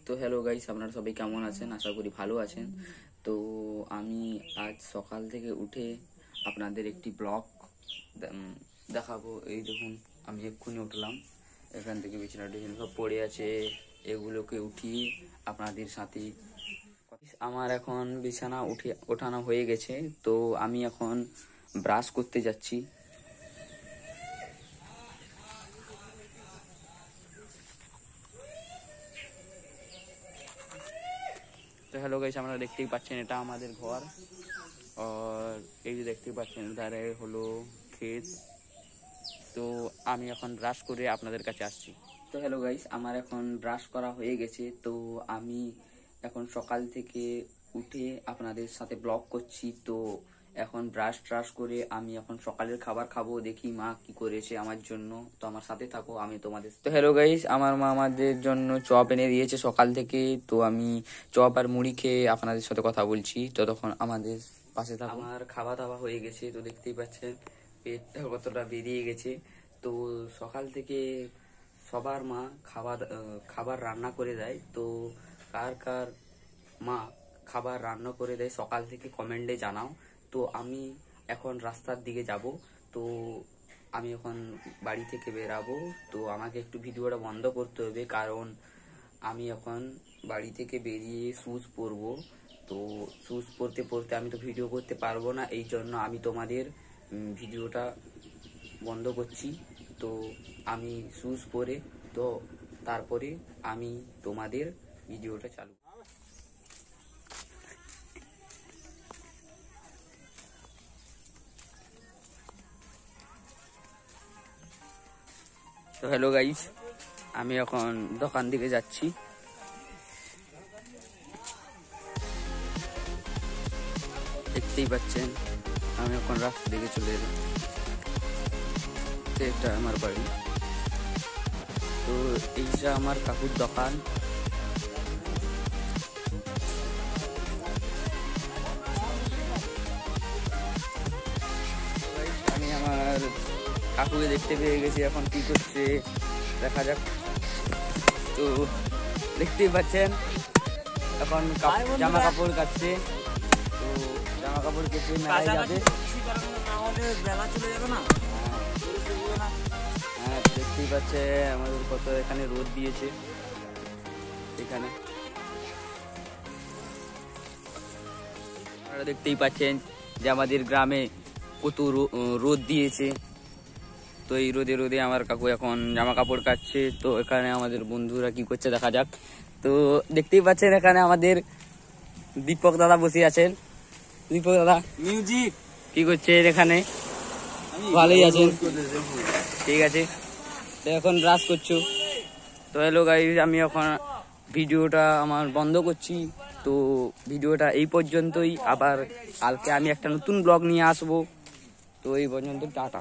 তো hello guys, আপনারা সবাই কেমন আছেন? আশা করি ভালো আছেন। তো আমি আজ সকাল থেকে উঠে আপনাদের একটি ব্লগ দেখাবো। এই দেখুন, আমি এক্ষুনি উঠলাম, এখান থেকে বিছানা টিছানা সব পড়ে আছে, এগুলোকে উঠিয়ে আপনাদের সাথে আমার এখন বিছানা ওঠানো হয়ে গেছে। তো আমি এখন ব্রাশ করতে যাচ্ছি। তো হ্যালো গাইস, আপনারা দেখতেই পাচ্ছেন এটা আমাদের ঘর, আর এই যে দেখতেই পাচ্ছেন ধারে হলো ক্ষেত। তো আমি এখন ব্রাশ করে আপনাদের কাছে আসছি। তো হ্যালো গাইস, আমার এখন ব্রাশ করা হয়ে গেছে। তো আমি এখন সকাল থেকে উঠে আপনাদের সাথে ব্লগ করছি। তো এখন ব্রাশ ট্রাশ করে আমি এখন সকালের খাবার খাবো, দেখি মা কি করেছে আমার জন্য। তো আমার সাথে থাকো, আমি তোমাদের। তো হ্যালো গাইস, আমার মা আমাদের জন্য চপ এনে দিয়েছে সকাল থেকে। তো আমি চপ আর মুড়ি খেয়ে আপনাদের সাথে কথা বলছি, ততক্ষণ আমাদের পাশে থাকো। আমার খাওয়া দাওয়া হয়ে গেছে, তো দেখতেই পাচ্ছেন পেটটা কতটা বেরিয়ে গেছে। তো সকাল থেকে সবার মা খাবার রান্না করে দেয়। তো কার কার মা খাবার রান্না করে দেয় সকাল থেকে কমেন্টে জানাও। তো আমি এখন রাস্তার দিকে যাব। তো আমি এখন বাড়ি থেকে বেরাবো। তো আমাকে একটু ভিডিওটা বন্ধ করতে হবে, কারণ আমি এখন বাড়ি থেকে বেরিয়ে শুজ পরবো। তো শুজ পরতে পরতে আমি তো ভিডিও করতে পারবো না, এই জন্য আমি তোমাদের ভিডিওটা বন্ধ করছি। তো আমি শুজ পরে তো তারপরে আমি তোমাদের ভিডিওটা চালু। তো হ্যালো গাইস, আমি এখন দোকান দিকে যাচ্ছি। দেখতেই পাচ্ছেন আমি এখন রাস্তা দিকে চলে এলাম। এটা আমার বাড়ি। তো এইটা আমার কাকুর দোকান। আমি আমার কাকুকে দেখতে পেয়ে গেছি, এখন কি করছে দেখা যাক। তো দেখতেই পাচ্ছেন এখন জামা কাপড় কাটছে। তো জামা কাপড় কেটে মেলায় যাবে। হ্যাঁ, দেখতেই পাচ্ছে আমাদের কত এখানে রোদ দিয়েছে। এখানে আপনারা দেখতেই পাচ্ছেন যে আমাদের গ্রামে কত রোদ দিয়েছে। তো এই রোদে রোদে আমার কাকু এখন জামা কাপড় কাটছে। তো এখানে আমাদের বন্ধুরা কি করছে দেখা যাক। তো দেখতেই পাচ্ছেন এখানে আমাদের দীপক দাদা বসে আছেন। দীপক দাদা মিউজিক কি করছেন এখানে? ভালোই আছেন? ঠিক আছে। তো এখন ব্রাশ করছো। তো হ্যালো গাইস, আমি এখন ভিডিওটা আমার বন্ধ করছি। তো ভিডিওটা এই পর্যন্তই, আবার কালকে আমি একটা নতুন ব্লগ নিয়ে আসবো। তো এই পর্যন্ত টাটা।